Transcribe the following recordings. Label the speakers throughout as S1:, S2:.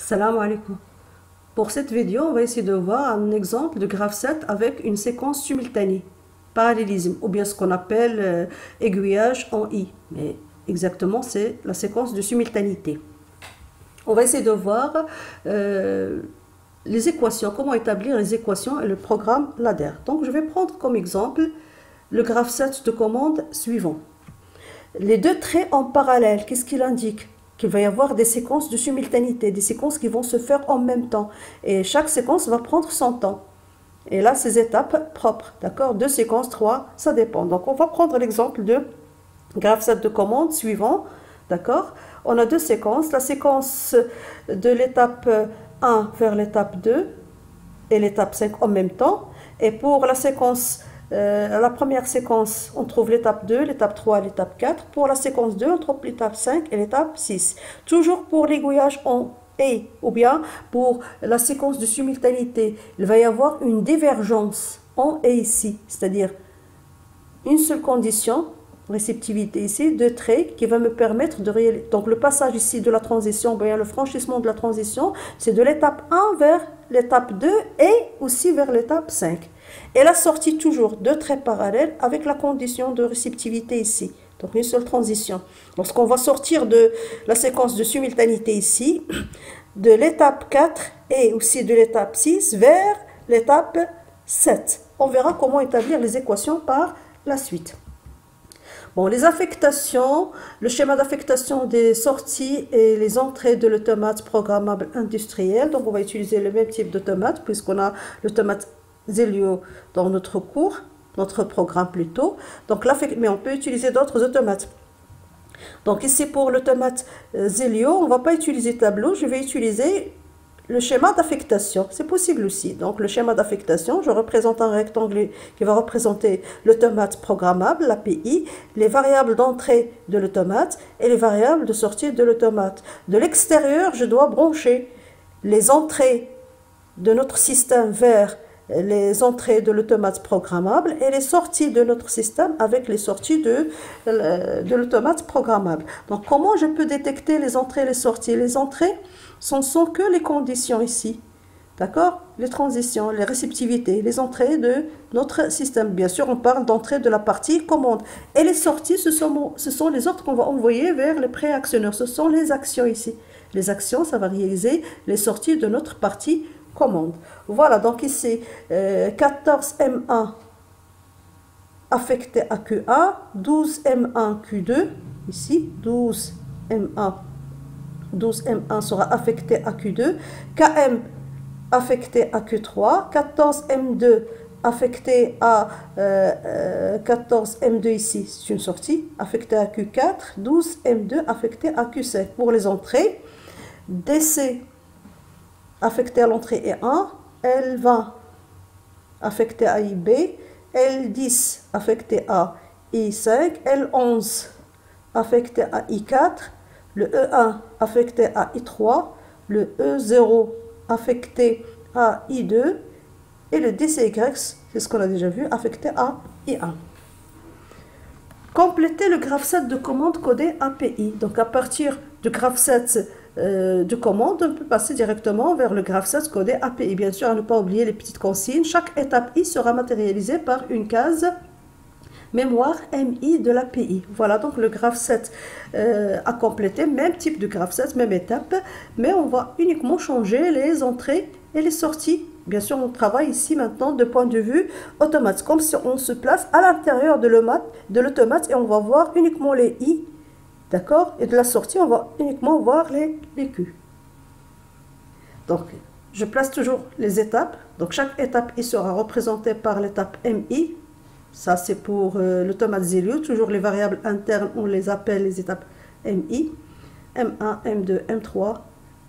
S1: Salam alaikum. Pour cette vidéo, on va essayer de voir un exemple de graphe 7 avec une séquence simultanée, parallélisme, ou bien ce qu'on appelle aiguillage en I. Mais exactement, c'est la séquence de simultanéité. On va essayer de voir les équations, comment établir les équations et le programme ladder. Donc, je vais prendre comme exemple le graphe 7 de commande suivant. Les deux traits en parallèle, qu'est-ce qu'il indique? Qu'il va y avoir des séquences de simultanéité, des séquences qui vont se faire en même temps. Et chaque séquence va prendre son temps. Et là, ces étapes propres, d'accord? 2 séquences, 3, ça dépend. Donc, on va prendre l'exemple de graphe 7 de commande suivant, d'accord? On a 2 séquences, la séquence de l'étape 1 vers l'étape 2 et l'étape 5 en même temps. Et pour la séquence la première séquence, on trouve l'étape 2, l'étape 3, l'étape 4. Pour la séquence 2, on trouve l'étape 5 et l'étape 6. Toujours pour l'aiguillage en A, ou bien pour la séquence de simultanéité, il va y avoir une divergence en A ici, c'est-à-dire une seule condition, réceptivité ici, de trait qui va me permettre de réaliser. Donc le passage ici de la transition, bien le franchissement de la transition, c'est de l'étape 1 vers l'étape 2 et aussi vers l'étape 5. Et la sortie toujours de traits parallèles avec la condition de réceptivité ici. Donc une seule transition. Lorsqu'on va sortir de la séquence de simultanéité ici, de l'étape 4 et aussi de l'étape 6 vers l'étape 7. On verra comment établir les équations par la suite. Bon, les affectations, le schéma d'affectation des sorties et les entrées de l'automate programmable industriel. Donc on va utiliser le même type d'automate puisqu'on a l'automate Zelio dans notre cours, notre programme plutôt. Donc là, mais on peut utiliser d'autres automates. Donc ici pour l'automate Zelio, on ne va pas utiliser tableau, je vais utiliser le schéma d'affectation. C'est possible aussi. Donc le schéma d'affectation, je représente un rectangle qui va représenter l'automate programmable, l'API, les variables d'entrée de l'automate et les variables de sortie de l'automate. De l'extérieur, je dois brancher les entrées de notre système vers les entrées de l'automate programmable et les sorties de notre système avec les sorties de l'automate programmable. Donc, comment je peux détecter les entrées et les sorties? Les entrées, ce ne sont que les conditions ici, d'accord? Les transitions, les réceptivités, les entrées de notre système. Bien sûr, on parle d'entrée de la partie commande. Et les sorties, ce sont les ordres qu'on va envoyer vers les préactionneurs. Ce sont les actions ici. Les actions, ça va réaliser les sorties de notre partie commande. Voilà, donc ici, 14M1 affecté à Q1, 12M1 Q2, ici, 12M1 sera affecté à Q2, KM affecté à Q3, 14M2 affecté à 14M2 ici, c'est une sortie, affecté à Q4, 12M2 affecté à Q5. Pour les entrées, DC affecté à l'entrée E1, L20 affecté à IB, L10 affecté à I5, L11 affecté à I4, le E1 affecté à I3, le E0 affecté à I2 et le DCY, c'est ce qu'on a déjà vu, affecté à I1. Compléter le graphe 7 de commande codé API. Donc à partir du graphe 7 de commande, on peut passer directement vers le graphe 7 codé API. Bien sûr, à ne pas oublier les petites consignes. Chaque étape I sera matérialisée par une case mémoire MI de l'API. Voilà donc le graphe 7 à compléter, même type de graphe 7, même étape, mais on va uniquement changer les entrées et les sorties. Bien sûr, on travaille ici maintenant de point de vue automate, comme si on se place à l'intérieur de l'automate et on va voir uniquement les I, d'accord? Et de la sortie, on va uniquement voir les Q. Donc, je place toujours les étapes. Donc, chaque étape I sera représentée par l'étape MI. Ça, c'est pour l'automate Zelio. Toujours les variables internes, on les appelle les étapes MI. M1, M2, M3,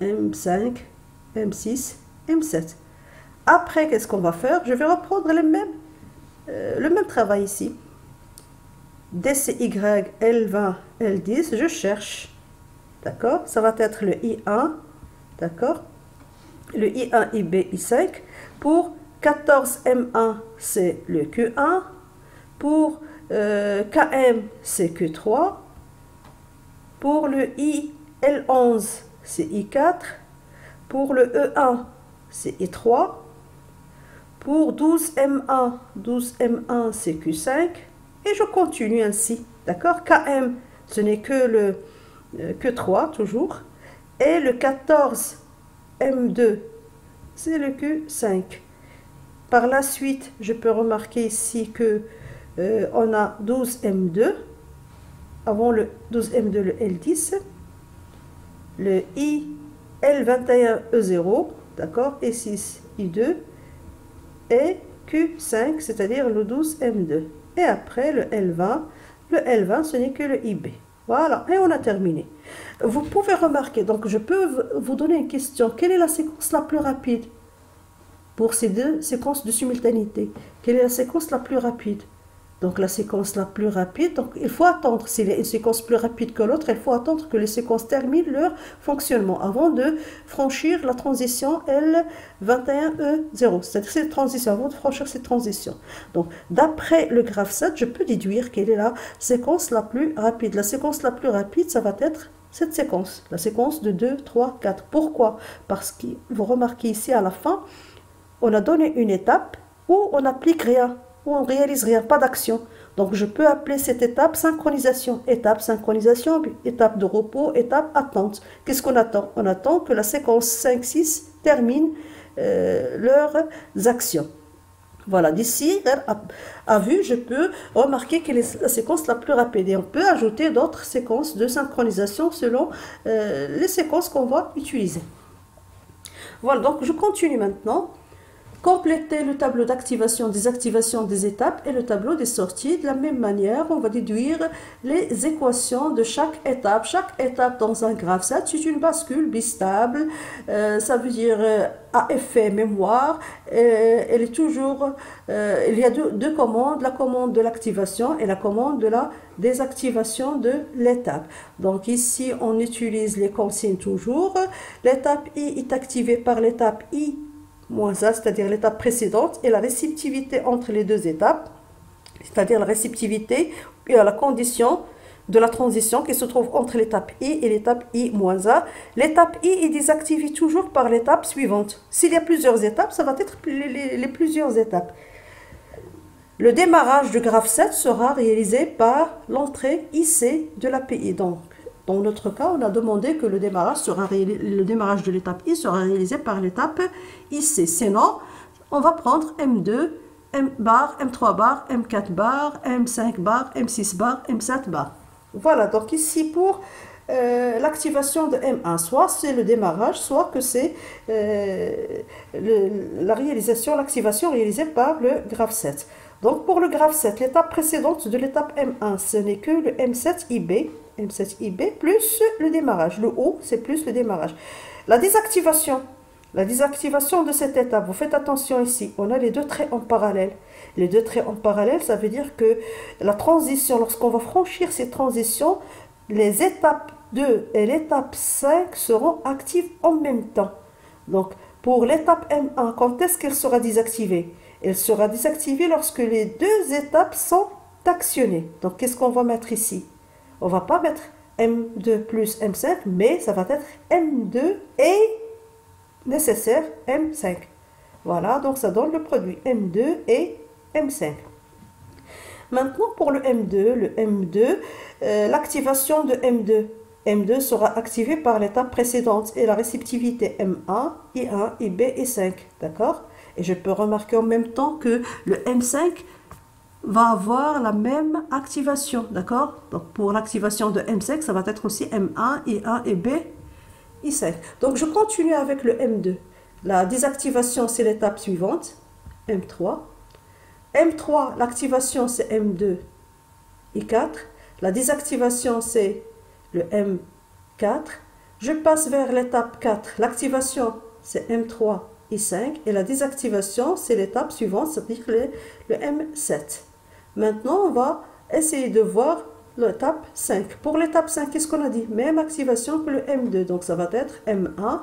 S1: M5, M6, M7. Après, qu'est-ce qu'on va faire? Je vais reprendre le même travail ici. DCY, L20, L10, je cherche. D'accord? Ça va être le I1. D'accord? Le I1, IB, I5. Pour 14M1, c'est le Q1. Pour KM, c'est Q3. Pour le I, L11, c'est I4. Pour le E1, c'est I3. Pour 12M1, c'est Q5. Et je continue ainsi. D'accord? KM, ce n'est que 3 toujours. Et le 14M2, c'est le Q5. Par la suite, je peux remarquer ici que on a 12M2. Avant le 12M2, le L10. Le I, L21E0. D'accord? E6, I2. Et Q5, c'est-à-dire le 12M2. Et après, le L20. Le L20, ce n'est que le IB. Voilà, et on a terminé. Vous pouvez remarquer, donc je peux vous donner une question. Quelle est la séquence la plus rapide pour ces deux séquences de simultanéité? Quelle est la séquence la plus rapide? Donc la séquence la plus rapide, donc il faut attendre, s'il y a une séquence plus rapide que l'autre, il faut attendre que les séquences terminent leur fonctionnement avant de franchir la transition L21E0, c'est-à-dire cette transition, avant de franchir cette transition. Donc d'après le graphe 7, je peux déduire quelle est la séquence la plus rapide. La séquence la plus rapide, ça va être cette séquence, la séquence de 2, 3, 4. Pourquoi? Parce que vous remarquez ici à la fin, on a donné une étape où on n'applique rien. Où on ne réalise rien, pas d'action. Donc je peux appeler cette étape synchronisation. Étape synchronisation, étape de repos, étape attente. Qu'est-ce qu'on attend? On attend que la séquence 5-6 termine leurs actions. Voilà, d'ici, à vue, je peux remarquer quelle est la séquence la plus rapide. Et on peut ajouter d'autres séquences de synchronisation selon les séquences qu'on va utiliser. Voilà, donc je continue maintenant. Compléter le tableau d'activation, désactivation des étapes et le tableau des sorties. De la même manière, on va déduire les équations de chaque étape. Chaque étape dans un graphe 7, c'est une bascule bistable. Ça veut dire à effet mémoire. Elle est toujours, il y a deux commandes, la commande de l'activation et la commande de la désactivation de l'étape. Donc ici, on utilise les consignes toujours. L'étape I est activée par l'étape I moins A, c'est-à-dire l'étape précédente, et la réceptivité entre les deux étapes, c'est-à-dire la réceptivité et la condition de la transition qui se trouve entre l'étape I et l'étape I moins A. L'étape I est désactivée toujours par l'étape suivante. S'il y a plusieurs étapes, ça va être les plusieurs étapes. Le démarrage du graphe 7 sera réalisé par l'entrée IC de l'API. Donc, dans notre cas, on a demandé que le démarrage de l'étape I sera réalisé par l'étape IC. Sinon, on va prendre M2, M bar, M3 bar, M4 bar, M5 bar, M6 bar, M7 bar. Voilà, donc ici pour l'activation de M1, soit c'est le démarrage, soit que c'est l'activation réalisée par le graphe 7. Donc pour le graphe 7, l'étape précédente de l'étape M1, ce n'est que le M7IB. M7IB plus le démarrage. Le O, c'est plus le démarrage. La désactivation de cette étape, vous faites attention ici, on a les deux traits en parallèle. Les deux traits en parallèle, ça veut dire que la transition, lorsqu'on va franchir ces transitions, les étapes 2 et l'étape 5 seront actives en même temps. Donc, pour l'étape M1, quand est-ce qu'elle sera désactivée? Elle sera désactivée lorsque les deux étapes sont actionnées. Donc, qu'est-ce qu'on va mettre ici? On ne va pas mettre M2 plus M5, mais ça va être M2 et nécessaire M5. Voilà, donc ça donne le produit M2 et M5. Maintenant, pour le M2, l'activation de M2. M2 sera activé par l'étape précédente et la réceptivité M1, I1, IB et 5. D'accord? Et je peux remarquer en même temps que le M5 va avoir la même activation, d'accord? Donc pour l'activation de M5, ça va être aussi M1, I1 et B, I5. Donc je continue avec le M2. La désactivation, c'est l'étape suivante, M3. M3, l'activation, c'est M2, I4. La désactivation, c'est le M4. Je passe vers l'étape 4. L'activation, c'est M3, I5. Et la désactivation, c'est l'étape suivante, c'est-à-dire le M7. Maintenant, on va essayer de voir l'étape 5. Pour l'étape 5, qu'est-ce qu'on a dit? Même activation que le M2. Donc, ça va être M1,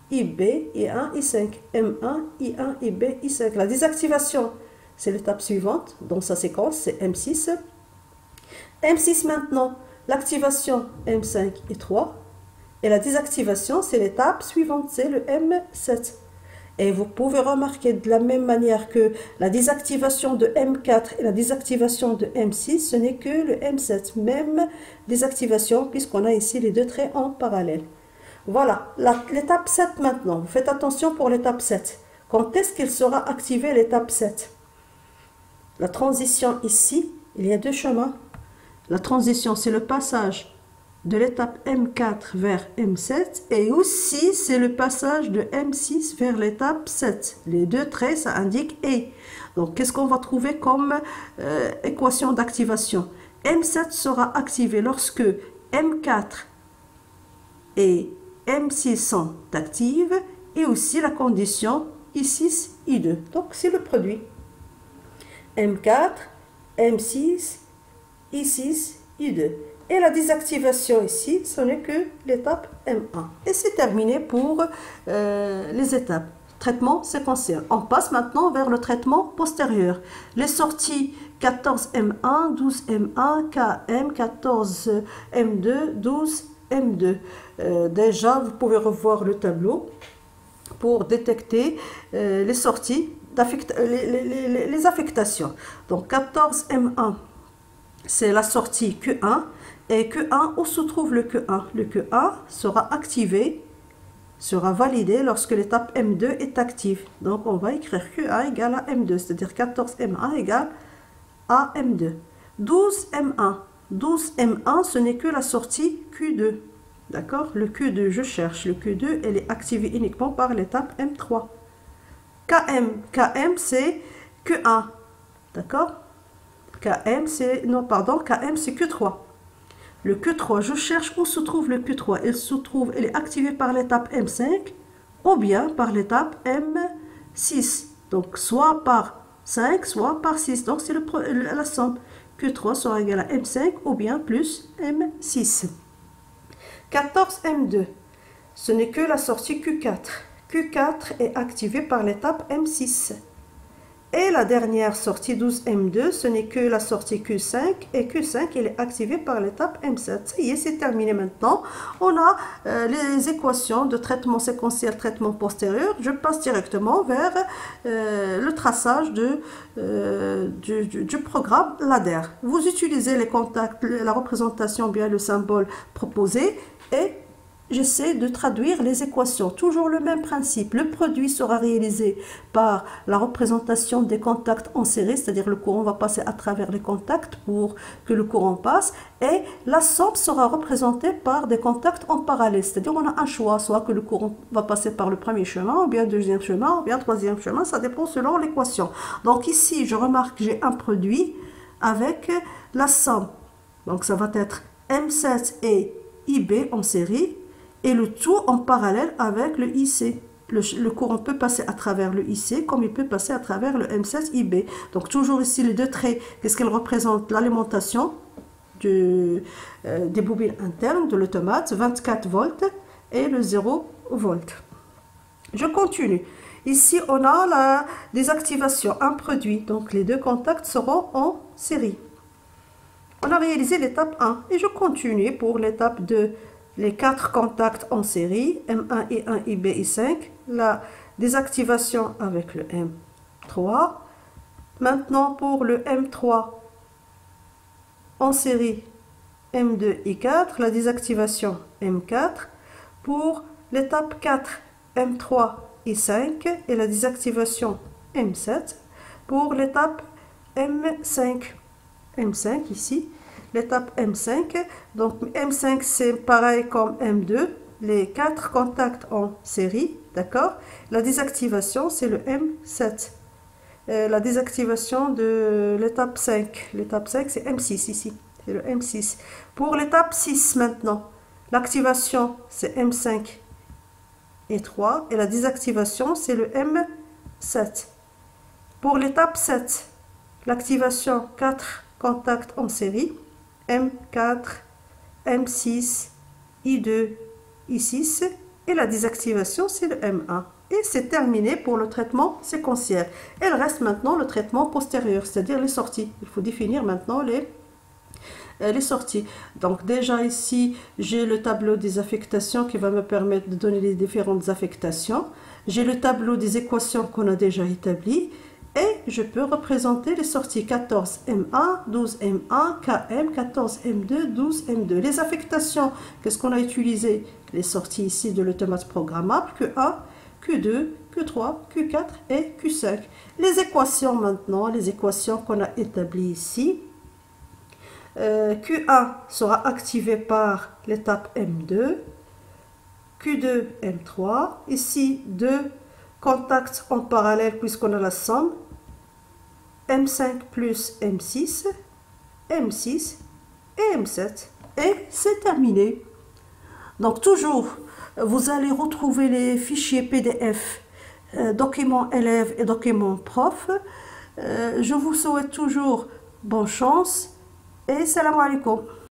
S1: IB, I1, I5. M1, I1, IB, I5. La désactivation, c'est l'étape suivante. Dans sa séquence, c'est M6. M6 maintenant, l'activation M5 et 3. Et la désactivation, c'est l'étape suivante, c'est le M7. Et vous pouvez remarquer de la même manière que la désactivation de M4 et la désactivation de M6, ce n'est que le M7. Même désactivation, puisqu'on a ici les deux traits en parallèle. Voilà, l'étape 7 maintenant. Vous faites attention pour l'étape 7. Quand est-ce qu'il sera activé l'étape 7? La transition ici, il y a deux chemins. La transition, c'est le passage de l'étape M4 vers M7 et aussi c'est le passage de M6 vers l'étape 7. Les deux traits, ça indique et. Donc, qu'est-ce qu'on va trouver comme équation d'activation? M7 sera activé lorsque M4 et M6 sont actives et aussi la condition I6, I2. Donc, c'est le produit. M4, M6, I6, I2. Et la désactivation ici, ce n'est que l'étape M1. Et c'est terminé pour les étapes. Traitement séquentiel. On passe maintenant vers le traitement postérieur. Les sorties 14M1, 12M1, KM, 14M2, 12M2. Déjà, vous pouvez revoir le tableau pour détecter les sorties, les affectations. Donc 14M1, c'est la sortie Q1. Et Q1, où se trouve le Q1? Le Q1 sera activé, sera validé lorsque l'étape M2 est active. Donc, on va écrire Q1 égale à M2, c'est-à-dire 14M1 égale à M2. 12M1. 12M1, ce n'est que la sortie Q2. D'accord? Le Q2, je cherche. Le Q2, elle est activée uniquement par l'étape M3. KM, c'est Q1. D'accord? KM, c'est Q3. Le Q3, je cherche où se trouve le Q3. Elle est activée par l'étape M5 ou bien par l'étape M6. Donc, soit par 5, soit par 6. Donc, c'est la somme. Q3 sera égal à M5 ou bien plus M6. 14M2, ce n'est que la sortie Q4. Q4 est activée par l'étape M6. Et la dernière sortie 12M2, ce n'est que la sortie Q5. Et Q5, il est activé par l'étape M7. Ça y est, c'est terminé maintenant. On a les équations de traitement séquentiel, traitement postérieur. Je passe directement vers le traçage du programme LADER. Vous utilisez les contacts, la représentation, bien le symbole proposé. Et j'essaie de traduire les équations. Toujours le même principe. Le produit sera réalisé par la représentation des contacts en série, c'est-à-dire le courant va passer à travers les contacts pour que le courant passe. Et la somme sera représentée par des contacts en parallèle. C'est-à-dire on a un choix, soit que le courant va passer par le premier chemin, ou bien deuxième chemin, ou bien troisième chemin. Ça dépend selon l'équation. Donc ici, je remarque que j'ai un produit avec la somme. Donc ça va être M7 et IB en série. Et le tout en parallèle avec le IC. Le courant peut passer à travers le IC comme il peut passer à travers le M16IB. Donc toujours ici les deux traits, qu'est-ce qu'elles représentent? L'alimentation des bobines internes de l'automate, 24 volts et le 0 volt. Je continue. Ici on a la désactivation, un produit. Donc les deux contacts seront en série. On a réalisé l'étape 1 et je continue pour l'étape 2. Les 4 contacts en série, M1, I1, IB, I5, la désactivation avec le M3. Maintenant, pour le M3 en série, M2, I4, la désactivation M4. Pour l'étape 4, M3, I5 et la désactivation M7. Pour l'étape M5, M5 ici. L'étape M5, donc M5 c'est pareil comme M2, les 4 contacts en série, d'accord? La désactivation c'est le M7. La désactivation de l'étape 5, l'étape 5 c'est M6 ici, c'est le M6. Pour l'étape 6 maintenant, l'activation c'est M5 et 3 et la désactivation c'est le M7. Pour l'étape 7, l'activation 4 contacts en série, M4, M6, I2, I6 et la désactivation c'est le M1. Et c'est terminé pour le traitement séquentiel. Il reste maintenant le traitement postérieur, c'est-à-dire les sorties. Il faut définir maintenant les sorties. Donc déjà ici, j'ai le tableau des affectations qui va me permettre de donner les différentes affectations. J'ai le tableau des équations qu'on a déjà établies. Et je peux représenter les sorties 14M1, 12M1, KM, 14M2, 12M2. Les affectations, qu'est-ce qu'on a utilisé? Les sorties ici de l'automate programmable, Q1, Q2, Q3, Q4 et Q5. Les équations maintenant, les équations qu'on a établies ici. Q1 sera activé par l'étape M2, Q2, M3. Ici, deux contacts en parallèle puisqu'on a la somme. M5 plus M6, M6 et M7. Et c'est terminé. Donc toujours, vous allez retrouver les fichiers PDF, documents élèves et documents prof. Je vous souhaite toujours bonne chance et salam alaikum.